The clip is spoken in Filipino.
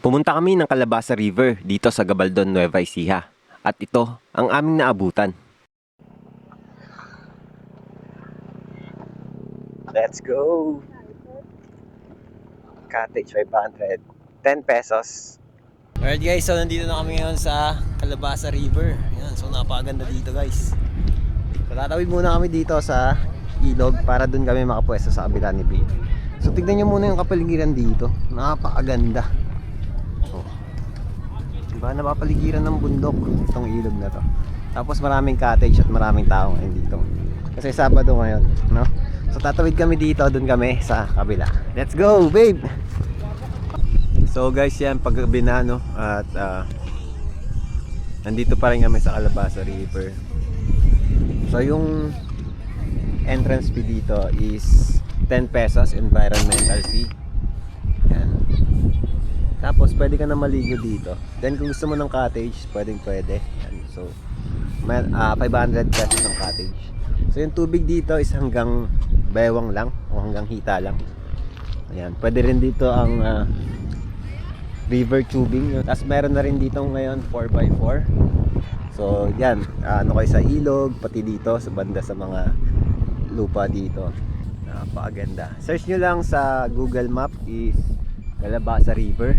Pumunta kami ng Calabasa River dito sa Gabaldon, Nueva Ecija. At ito ang aming naabutan. Let's go! Cottage 500. 10 pesos. Alright guys, so nandito na kami ngayon sa Calabasa River. Ayan, so napakaganda dito guys. So tatawid muna kami dito sa ilog para dun kami makapwesto sa kabila ni Bay. So tignan nyo muna yung kapaligiran dito. Napakaganda. Oh. Diba napapaligiran ng bundok itong ilog na to. Tapos maraming cottage at maraming tao ngayon dito. Kasi Sabado ngayon, no? So tatawid kami dito, dun kami sa kabila. Let's go, babe! So guys, yan paggabi na, no? At nandito pa rin kami sa Calabasa River. So yung entrance fee dito is 10 pesos environmental fee. Yan. Tapos pwede ka na maligo dito. Then kung gusto mo ng cottage, pwede. Yan. So 500 pesos ang cottage. So yung tubig dito is hanggang bewang lang o hanggang hita lang. Ayan, pwede rin dito ang river tubing. Tapos meron na rin dito ngayon 4x4. So yan, ano kayo sa ilog, pati dito sa banda sa mga lupa dito. Napakaganda. Search nyo lang sa Google Map is Calabasa River.